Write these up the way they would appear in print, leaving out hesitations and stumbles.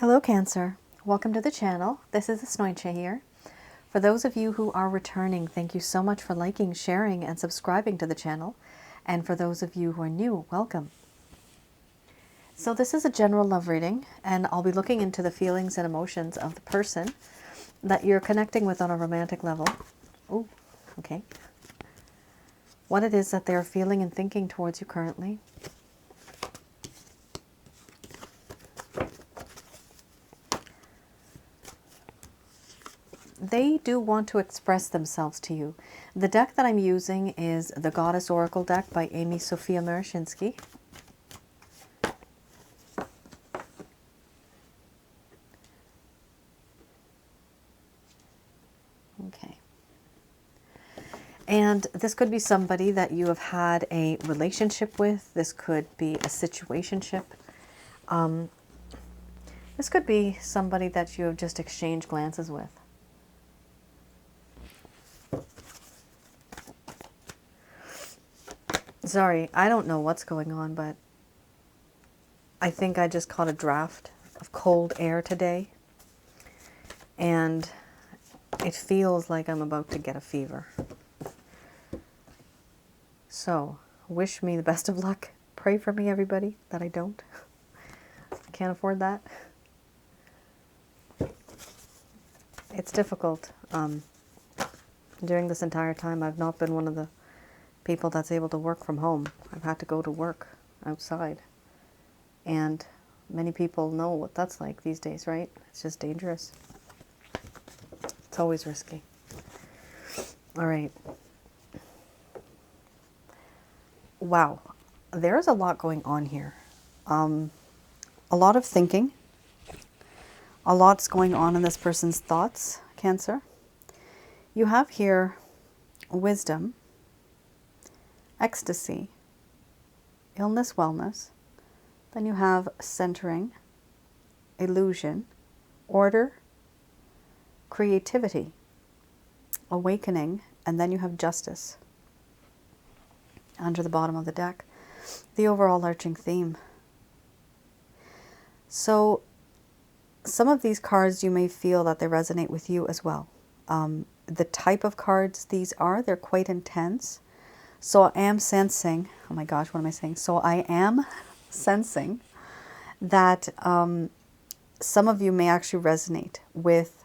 Hello Cancer, welcome to the channel. This is Asnointia here. For those of you who are returning, thank you so much for liking, sharing, and subscribing to the channel. And for those of you who are new, welcome. So this is a general love reading, and I'll be looking into the feelings and emotions of the person that you're connecting with on a romantic level. Oh, okay. What it is that they're feeling and thinking towards you currently. They do want to express themselves to you. The deck that I'm using is the Goddess Oracle deck by Amy Sophia Marashinsky. Okay. And this could be somebody that you have had a relationship with. This could be a situationship. This could be somebody that you have just exchanged glances with. Sorry, I don't know what's going on, but I think I just caught a draft of cold air today. And it feels like I'm about to get a fever. So, wish me the best of luck. Pray for me, everybody, that I don't. I can't afford that. It's difficult. During this entire time, I've not been one of the people that's able to work from home. I've had to go to work outside. And many people know what that's like these days, right? It's just dangerous. It's always risky. All right. Wow. There's a lot going on here. A lot of thinking. A lot's going on in this person's thoughts, Cancer. You have here wisdom, ecstasy, illness, wellness. Then you have centering, illusion, order, creativity, awakening, and then you have justice under the bottom of the deck. The overall arching theme. So some of these cards, you may feel that they resonate with you as well. The type of cards these are, they're quite intense. So I am sensing, oh my gosh, what am I saying? So I am sensing that some of you may actually resonate with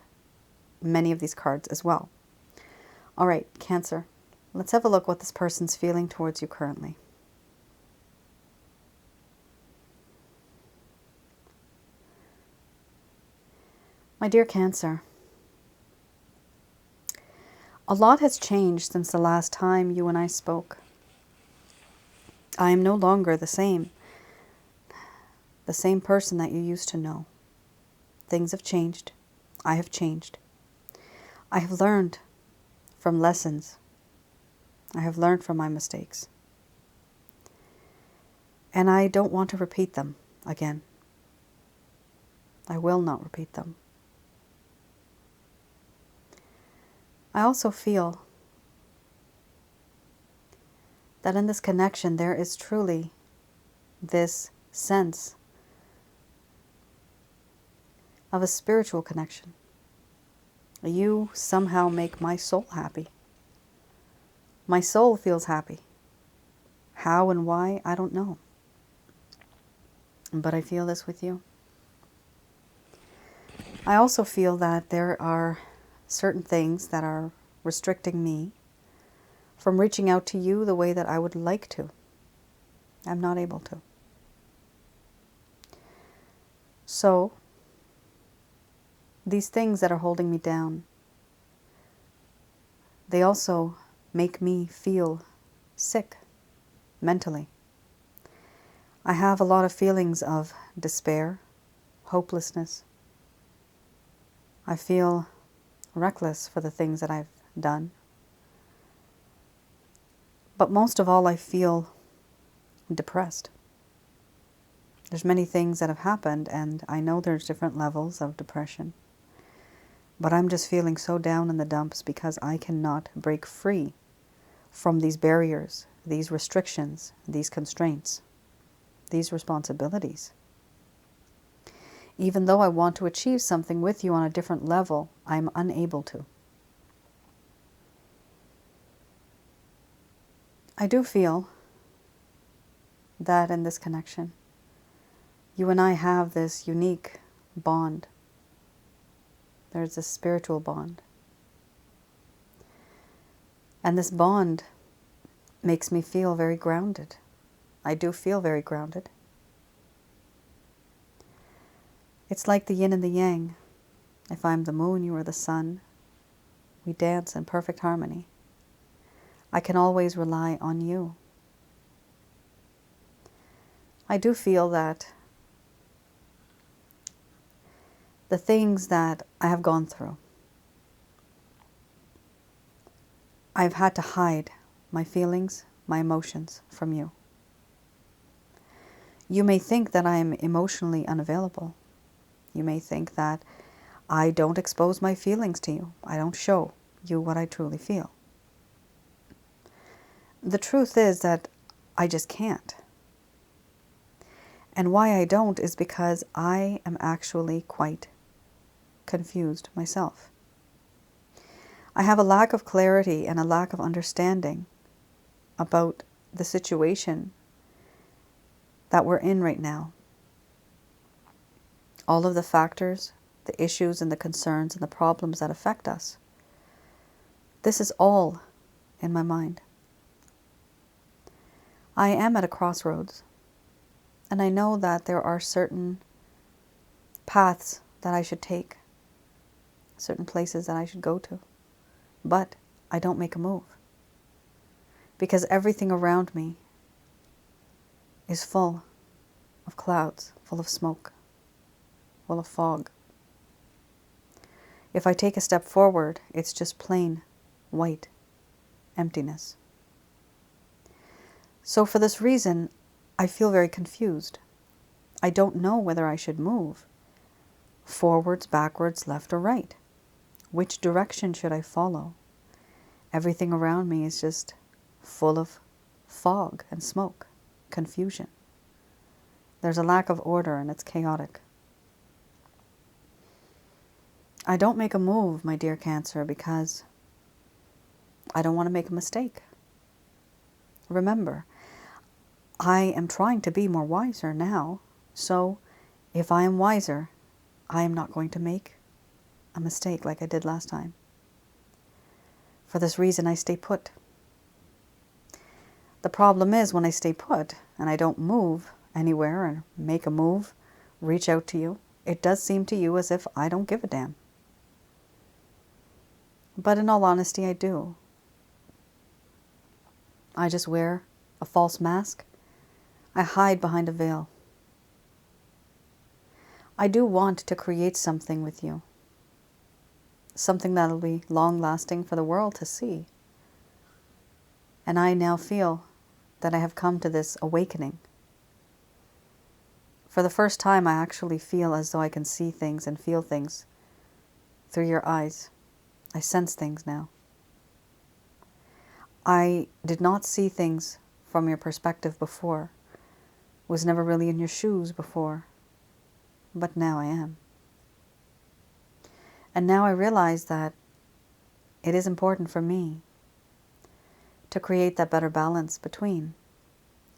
many of these cards as well. All right, Cancer, let's have a look what this person's feeling towards you currently. My dear Cancer, a lot has changed since the last time you and I spoke. I am no longer the same person that you used to know. Things have changed. I have changed. I have learned from lessons. I have learned from my mistakes. And I don't want to repeat them again. I will not repeat them. I also feel that in this connection there is truly this sense of a spiritual connection. You somehow make my soul happy. My soul feels happy. How and why, I don't know. But I feel this with you. I also feel that there are certain things that are restricting me from reaching out to you the way that I would like to. I'm not able to. So, these things that are holding me down, they also make me feel sick mentally. I have a lot of feelings of despair, hopelessness. I feel reckless for the things that I've done. But most of all, I feel depressed. There's many things that have happened, and I know there's different levels of depression. But I'm just feeling so down in the dumps because I cannot break free from these barriers, these restrictions, these constraints, these responsibilities. Even though I want to achieve something with you on a different level, I'm unable to. I do feel that in this connection, you and I have this unique bond. There's a spiritual bond. And this bond makes me feel very grounded. I do feel very grounded. It's like the yin and the yang. If I'm the moon, you are the sun. We dance in perfect harmony. I can always rely on you. I do feel that the things that I have gone through, I've had to hide my feelings, my emotions from you. You may think that I am emotionally unavailable. You may think that I don't expose my feelings to you. I don't show you what I truly feel. The truth is that I just can't. And why I don't is because I am actually quite confused myself. I have a lack of clarity and a lack of understanding about the situation that we're in right now. All of the factors, the issues and the concerns and the problems that affect us. This is all in my mind. I am at a crossroads, and I know that there are certain paths that I should take, certain places that I should go to, but I don't make a move because everything around me is full of clouds, full of smoke, full of fog. If I take a step forward, it's just plain white emptiness. So for this reason, I feel very confused. I don't know whether I should move forwards, backwards, left or right. Which direction should I follow? Everything around me is just full of fog and smoke, confusion. There's a lack of order and it's chaotic. I don't make a move, my dear Cancer, because I don't want to make a mistake. Remember, I am trying to be more wiser now, so if I am wiser, I am not going to make a mistake like I did last time. For this reason, I stay put. The problem is when I stay put and I don't move anywhere and make a move, reach out to you, it does seem to you as if I don't give a damn. But in all honesty, I do. I just wear a false mask. I hide behind a veil. I do want to create something with you. Something that'll be long-lasting for the world to see. And I now feel that I have come to this awakening. For the first time, I actually feel as though I can see things and feel things through your eyes. I sense things now. I did not see things from your perspective before. Was never really in your shoes before. But now I am. And now I realize that it is important for me to create that better balance between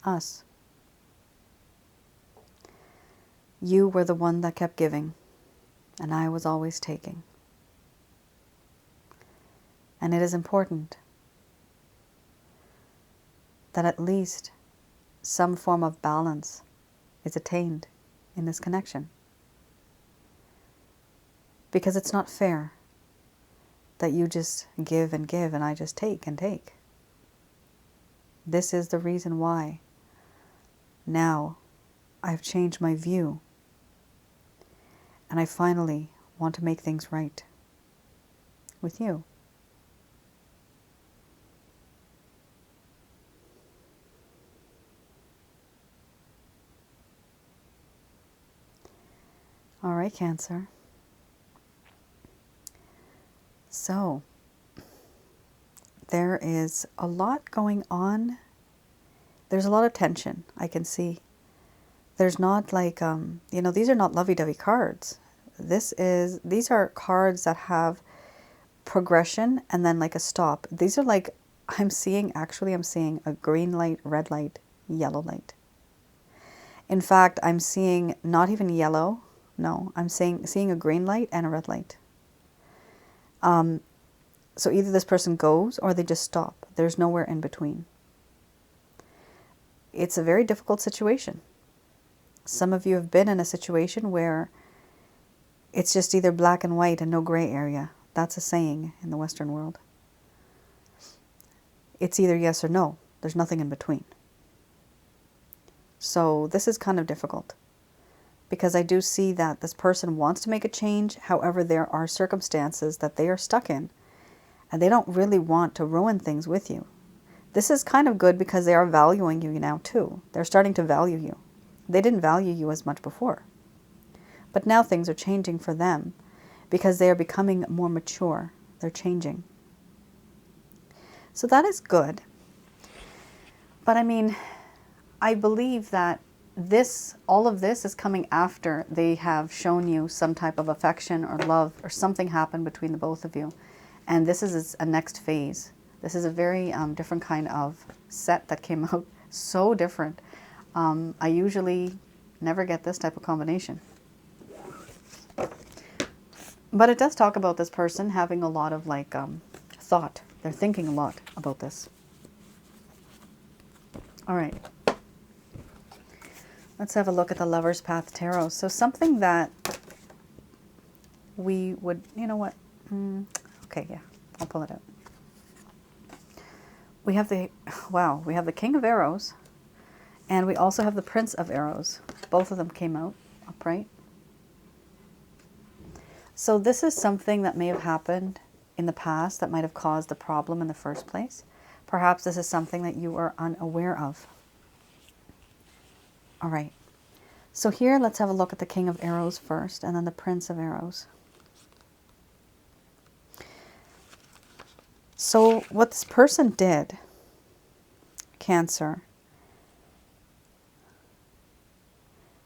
us. You were the one that kept giving, and I was always taking. And it is important that at least some form of balance is attained in this connection. Because it's not fair that you just give and I just take and take. This is the reason why now I've changed my view and I finally want to make things right with you. All right, Cancer. So, there is a lot going on. There's a lot of tension I can see there's not like, you know, these are not lovey-dovey cards. These are cards that have progression and then like a stop. These are like, I'm seeing a green light, red light, yellow light. In fact, I'm seeing not even yellow. No, I'm seeing a green light and a red light. So either this person goes or they just stop. There's nowhere in between. It's a very difficult situation. Some of you have been in a situation where it's just either black and white and no gray area. That's a saying in the Western world. It's either yes or no. There's nothing in between. So this is kind of difficult because I do see that this person wants to make a change. However, there are circumstances that they are stuck in and they don't really want to ruin things with you. This is kind of good because they are valuing you now too. They're starting to value you. They didn't value you as much before. But now things are changing for them because they are becoming more mature. They're changing. So that is good. But I mean, I believe that all of this is coming after they have shown you some type of affection or love or something happened between the both of you. And this is a next phase. This is a very different kind of set that came out. So different. I usually never get this type of combination. But it does talk about this person having a lot of like thought. They're thinking a lot about this. All right. Let's have a look at the Lover's Path Tarot. So something that we would, you know what? Okay, yeah, I'll pull it out. We have we have the King of Arrows, and we also have the Prince of Arrows. Both of them came out upright. So this is something that may have happened in the past that might have caused the problem in the first place. Perhaps this is something that you are unaware of. All right. So here, let's have a look at the King of Arrows first, and then the Prince of Arrows. So what this person did, Cancer,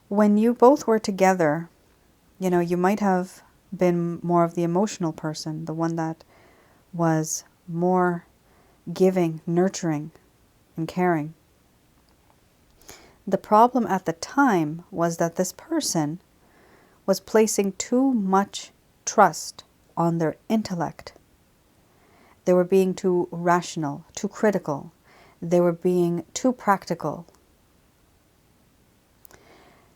when you both were together, you know, you might have been more of the emotional person, the one that was more giving, nurturing, and caring. The problem at the time was that this person was placing too much trust on their intellect. They were being too rational, too critical. They were being too practical.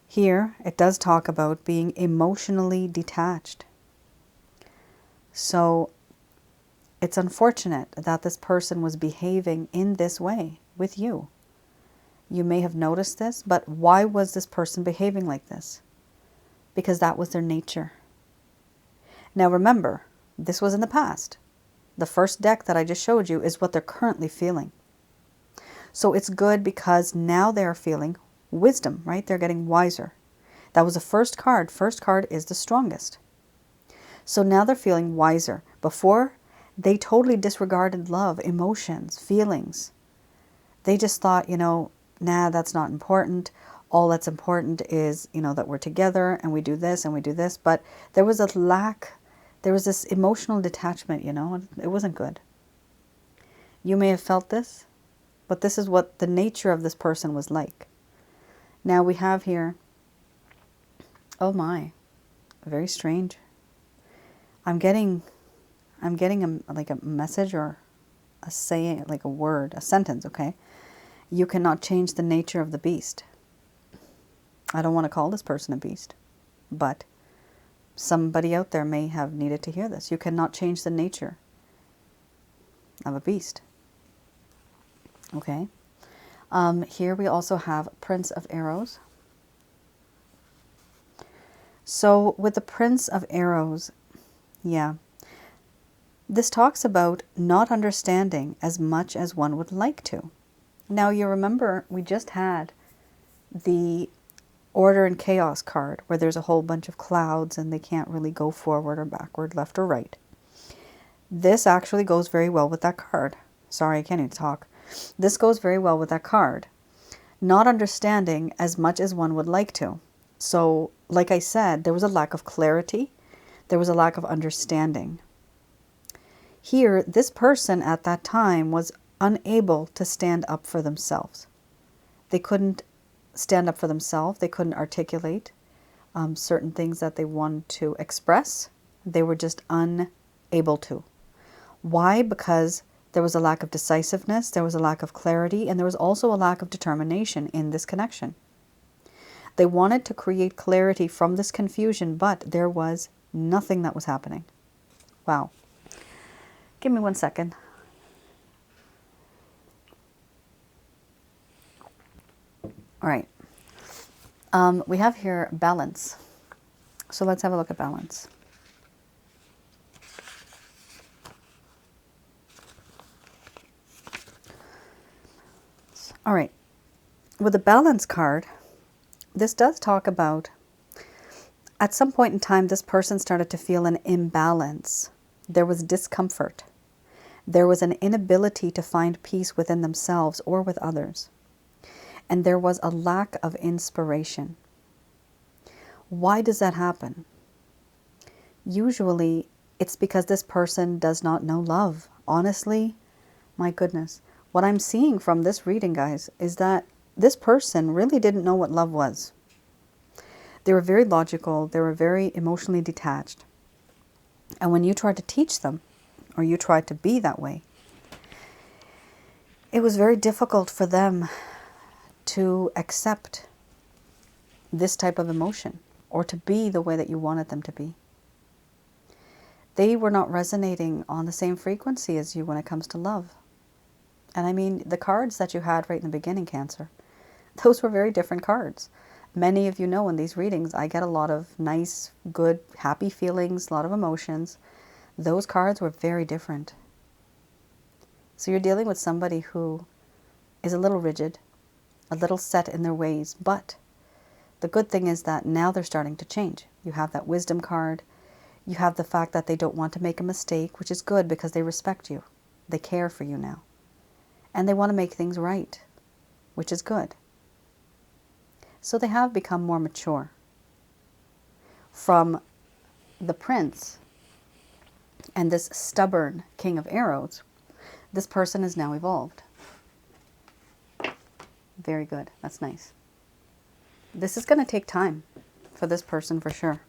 Here, it does talk about being emotionally detached. So, it's unfortunate that this person was behaving in this way with you. You may have noticed this, but why was this person behaving like this? Because that was their nature. Now remember, this was in the past. The first deck that I just showed you is what they're currently feeling. So it's good because now they are feeling wisdom, right? They're getting wiser. That was the first card. First card is the strongest. So now they're feeling wiser. Before, they totally disregarded love, emotions, feelings. They just thought, you know, nah, that's not important. All that's important is, you know, that we're together and we do this and we do this. But there was a lack, there was this emotional detachment, you know, and it wasn't good. You may have felt this, but this is what the nature of this person was like. Now we have here, oh my, very strange. I'm getting like a message or a saying, like a word, a sentence, okay? You cannot change the nature of the beast. I don't want to call this person a beast, but somebody out there may have needed to hear this. You cannot change the nature of a beast. Okay. Here we also have Prince of Arrows. So with the Prince of Arrows, yeah, this talks about not understanding as much as one would like to. Now you remember we just had the Order and Chaos card where there's a whole bunch of clouds and they can't really go forward or backward, left or right. This actually goes very well with that card. Sorry, I can't even talk. This goes very well with that card. not understanding as much as one would like to. So, like I said, there was a lack of clarity. There was a lack of understanding. Here, this person at that time was unable to stand up for themselves. They couldn't stand up for themselves. They couldn't articulate certain things that they wanted to express. They were just unable to. Why? Because there was a lack of decisiveness, there was a lack of clarity, and there was also a lack of determination in this connection. They wanted to create clarity from this confusion, but there was nothing that was happening. Wow. Give me 1 second. All right. We have here balance. So let's have a look at balance. All right. With the balance card, this does talk about at some point in time, this person started to feel an imbalance. There was discomfort. There was an inability to find peace within themselves or with others. And there was a lack of inspiration. Why does that happen? Usually, it's because this person does not know love. Honestly, my goodness. What I'm seeing from this reading, guys, is that this person really didn't know what love was. They were very logical. They were very emotionally detached. And when you tried to teach them, or you tried to be that way, it was very difficult for them to accept this type of emotion or to be the way that you wanted them to be. They were not resonating on the same frequency as you when it comes to love. And I mean, the cards that you had right in the beginning, Cancer, those were very different cards. Many of you know in these readings, I get a lot of nice, good, happy feelings, a lot of emotions. Those cards were very different. So you're dealing with somebody who is a little rigid, a little set in their ways, but the good thing is that now they're starting to change. You have that wisdom card. You have the fact that they don't want to make a mistake, which is good because they respect you. They care for you now. And they want to make things right, which is good. So they have become more mature. From the Prince and this stubborn King of Arrows, this person is now evolved. Very good. That's nice. This is going to take time for this person for sure.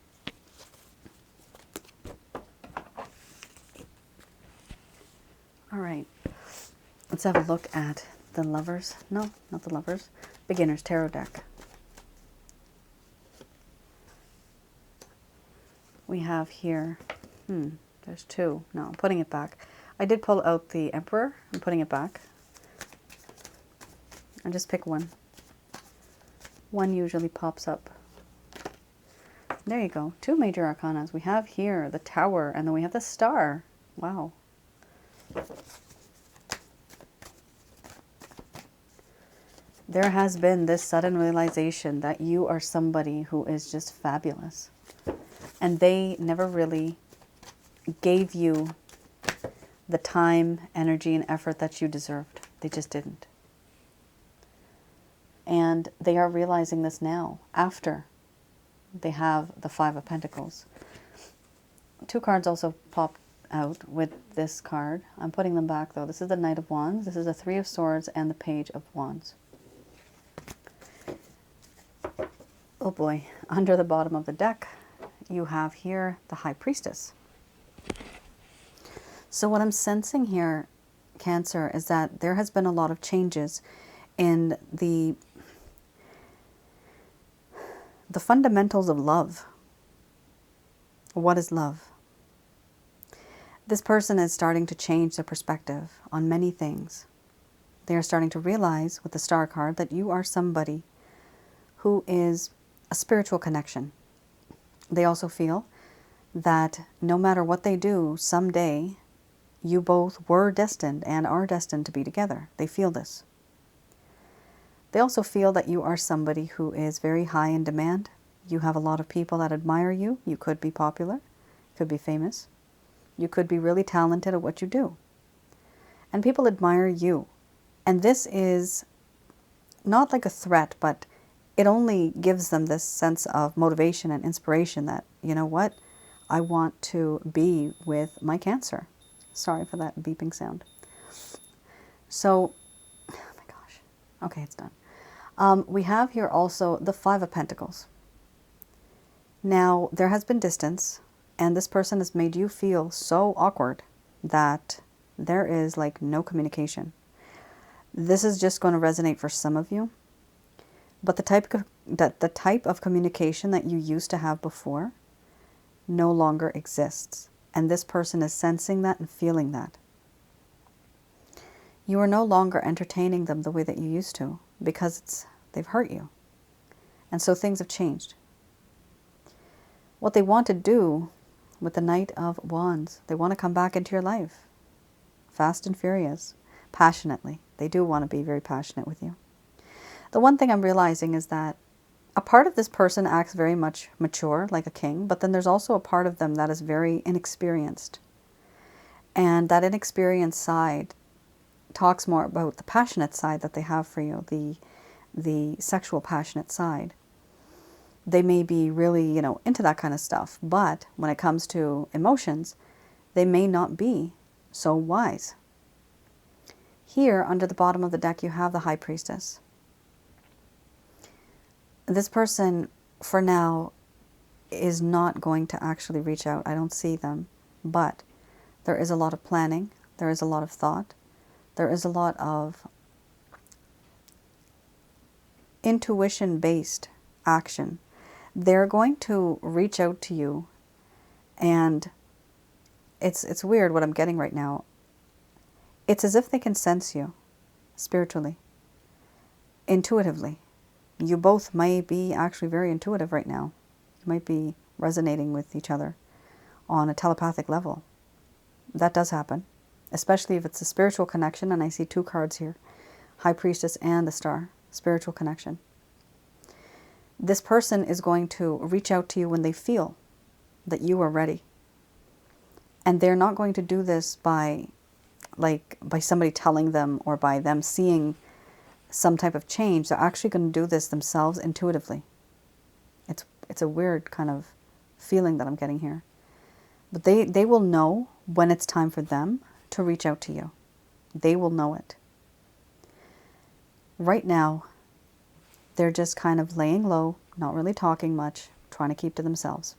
All right. Let's have a look at the Lovers. No, not the Lovers. Beginner's Tarot deck. We have here, there's two. No, I'm putting it back. I did pull out the Emperor. I'm putting it back. And just pick one. One usually pops up. There you go. Two major arcanas. We have here the Tower, and then we have the Star. Wow. There has been this sudden realization that you are somebody who is just fabulous. And they never really gave you the time, energy, and effort that you deserved. They just didn't. And they are realizing this now, after they have the Five of Pentacles. Two cards also popped out with this card. I'm putting them back, though. This is the Knight of Wands. This is the Three of Swords and the Page of Wands. Oh boy. Under the bottom of the deck, you have here the High Priestess. So what I'm sensing here, Cancer, is that there has been a lot of changes in the fundamentals of love. What is love? This person is starting to change their perspective on many things. They are starting to realize with the Star card that you are somebody who is a spiritual connection. They also feel that no matter what they do, someday you both were destined and are destined to be together. They feel this. They also feel that you are somebody who is very high in demand. You have a lot of people that admire you. You could be popular, could be famous. You could be really talented at what you do. And people admire you. And this is not like a threat, but it only gives them this sense of motivation and inspiration that, you know what, I want to be with my Cancer. Sorry for that beeping sound. So, oh my gosh. Okay, it's done. We have here also the Five of Pentacles. Now, there has been distance, and this person has made you feel so awkward that there is like no communication. This is just going to resonate for some of you, but the type of communication that you used to have before no longer exists, and this person is sensing that and feeling that. You are no longer entertaining them the way that you used to because they've hurt you, and so things have changed. What they want to do with the Knight of Wands, they want to come back into your life, fast and furious, passionately. They do want to be very passionate with you. The one thing I'm realizing is that a part of this person acts very much mature, like a king, but then there's also a part of them that is very inexperienced. And that inexperienced side talks more about the passionate side that they have for you, the sexual passionate side. They may be really, into that kind of stuff, but when it comes to emotions, they may not be so wise. Here, under the bottom of the deck, you have the High Priestess. This person, for now, is not going to actually reach out. I don't see them, but there is a lot of planning. There is a lot of thought. There is a lot of intuition-based action. They're going to reach out to you, and it's weird what I'm getting right now. It's as if they can sense you spiritually, intuitively. You both may be actually very intuitive right now. You might be resonating with each other on a telepathic level. That does happen, especially if it's a spiritual connection, and I see two cards here, High Priestess and the Star, spiritual connection. This person is going to reach out to you when they feel that you are ready. And they're not going to do this by somebody telling them or by them seeing some type of change. They're actually going to do this themselves intuitively. It's a weird kind of feeling that I'm getting here. But they will know when it's time for them to reach out to you. They will know it. Right now, they're just kind of laying low, not really talking much, trying to keep to themselves.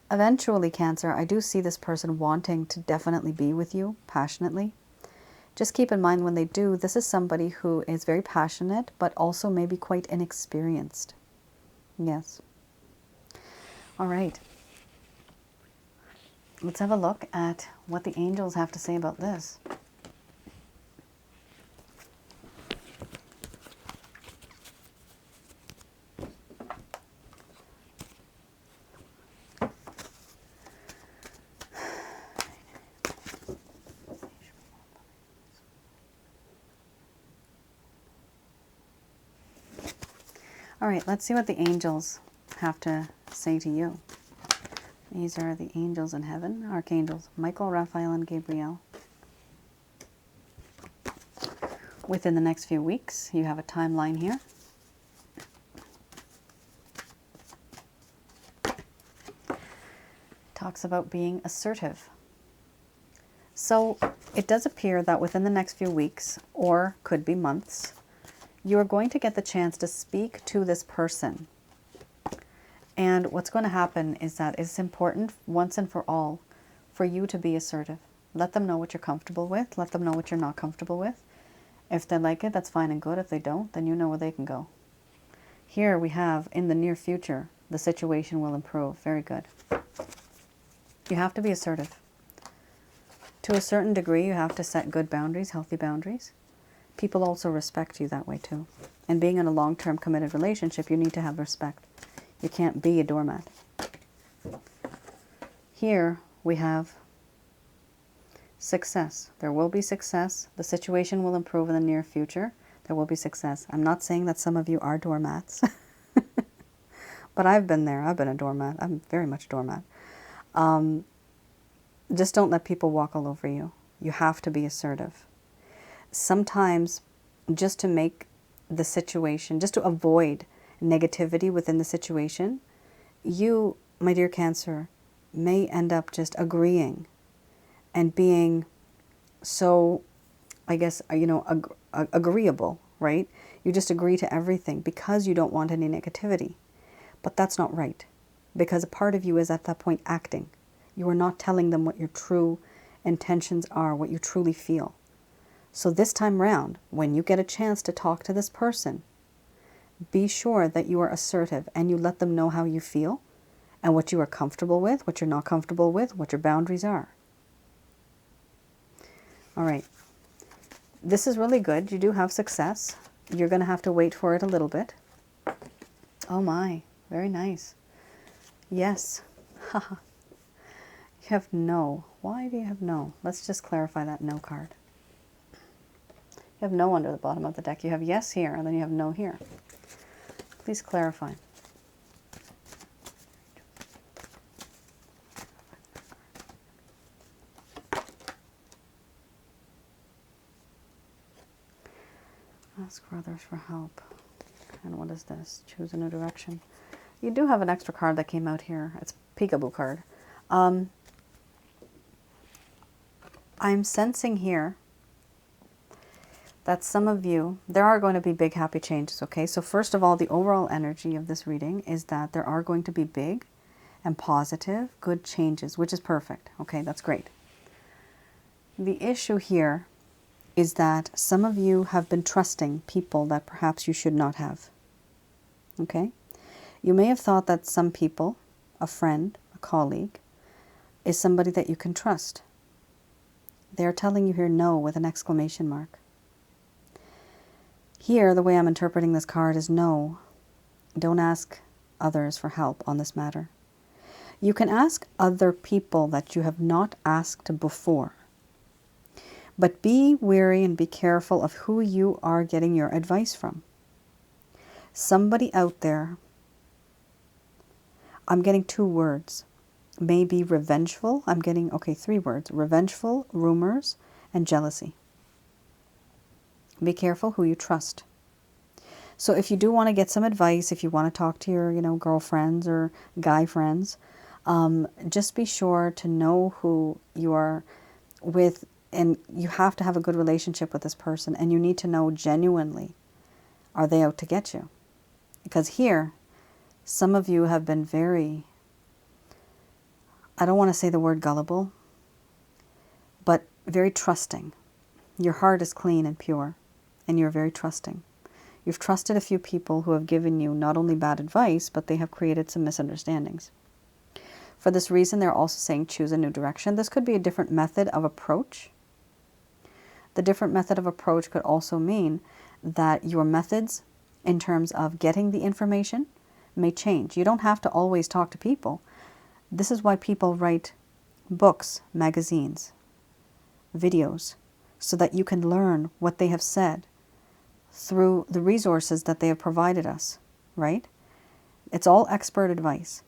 Eventually, Cancer, I do see this person wanting to definitely be with you passionately. Just keep in mind when they do, this is somebody who is very passionate, but also maybe quite inexperienced. Yes. All right. Let's have a look at what the angels have to say about this. All right, let's see what the angels have to say to you. These are the angels in heaven, archangels, Michael, Raphael, and Gabriel. Within the next few weeks, you have a timeline here. Talks about being assertive. So it does appear that within the next few weeks, or could be months, you are going to get the chance to speak to this person. And what's going to happen is that it's important once and for all for you to be assertive. Let them know what you're comfortable with. Let them know what you're not comfortable with. If they like it, that's fine and good. If they don't, then you know where they can go. Here we have, in the near future, the situation will improve. Very good. You have to be assertive. To a certain degree, you have to set good boundaries, healthy boundaries. People also respect you that way too. And being in a long-term committed relationship, you need to have respect. You can't be a doormat. Here we have success. There will be success. The situation will improve in the near future. There will be success. I'm not saying that some of you are doormats. But I've been there. I've been a doormat. I'm very much a doormat. Just don't let people walk all over you. You have to be assertive. Sometimes, just to make the situation, just to avoid negativity within the situation, you, my dear Cancer, may end up just agreeing and being so, I guess, agreeable, right? You just agree to everything because you don't want any negativity. But that's not right, because a part of you is at that point acting. You are not telling them what your true intentions are, what you truly feel. So this time round, when you get a chance to talk to this person, be sure that you are assertive and you let them know how you feel and what you are comfortable with, what you're not comfortable with, what your boundaries are. All right. This is really good. You do have success. You're going to have to wait for it a little bit. Oh my, very nice. Yes. Haha. You have no. Why do you have no? Let's just clarify that no card. You have no under the bottom of the deck. You have yes here, and then you have no here. Please clarify. Ask for others for help. And what is this? Choose a new direction. You do have an extra card that came out here. It's a peekaboo card. I'm sensing here that some of you, there are going to be big happy changes, okay? So first of all, the overall energy of this reading is that there are going to be big and positive, good changes, which is perfect, okay? That's great. The issue here is that some of you have been trusting people that perhaps you should not have, okay? You may have thought that some people, a friend, a colleague, is somebody that you can trust. They're telling you here no with an exclamation mark. Here, the way I'm interpreting this card is no, don't ask others for help on this matter. You can ask other people that you have not asked before. But be wary and be careful of who you are getting your advice from. Somebody out there, I'm getting 2 words. Maybe revengeful. I'm getting, okay, 3 words. Revengeful, rumors, and jealousy. Be careful who you trust. So if you do want to get some advice, if you want to talk to your, girlfriends or guy friends, just be sure to know who you are with, and you have to have a good relationship with this person, and you need to know genuinely, are they out to get you? Because here, some of you have been very, I don't want to say the word gullible, but very trusting. Your heart is clean and pure, and you're very trusting. You've trusted a few people who have given you not only bad advice, but they have created some misunderstandings. For this reason, they're also saying choose a new direction. This could be a different method of approach. The different method of approach could also mean that your methods in terms of getting the information may change. You don't have to always talk to people. This is why people write books, magazines, videos, so that you can learn what they have said through the resources that they have provided us, right? It's all expert advice.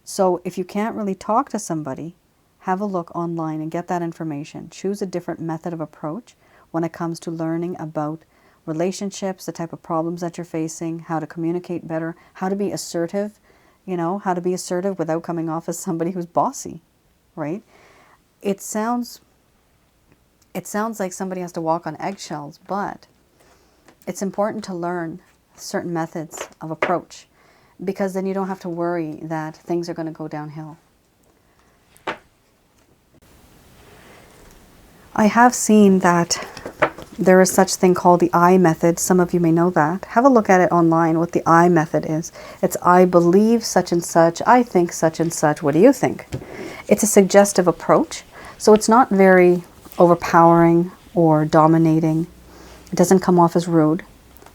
So if you can't really talk to somebody, have a look online and get that information. Choose a different method of approach when it comes to learning about relationships, the type of problems that you're facing, how to communicate better, how to be assertive, how to be assertive without coming off as somebody who's bossy, right? It sounds like somebody has to walk on eggshells, but it's important to learn certain methods of approach, because then you don't have to worry that things are going to go downhill. I have seen that there is such thing called the I method. Some of you may know that. Have a look at it online, what the I method is. It's I believe such and such, I think such and such, what do you think? It's a suggestive approach, so it's not very overpowering or dominating. It doesn't come off as rude.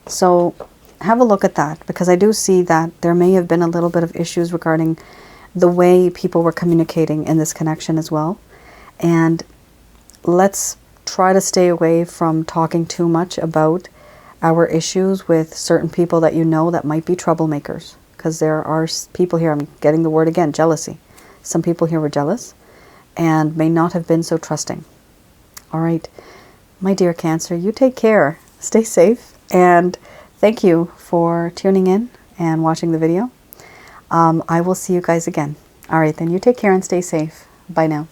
So have a look at that, because I do see that there may have been a little bit of issues regarding the way people were communicating in this connection as well. And let's try to stay away from talking too much about our issues with certain people that you know that might be troublemakers, because there are people here, I'm getting the word again, jealousy. Some people here were jealous and may not have been so trusting. All right, my dear Cancer, you take care, stay safe, and Thank you for tuning in and watching the video. I will see you guys again. All right, then you take care and stay safe. Bye now.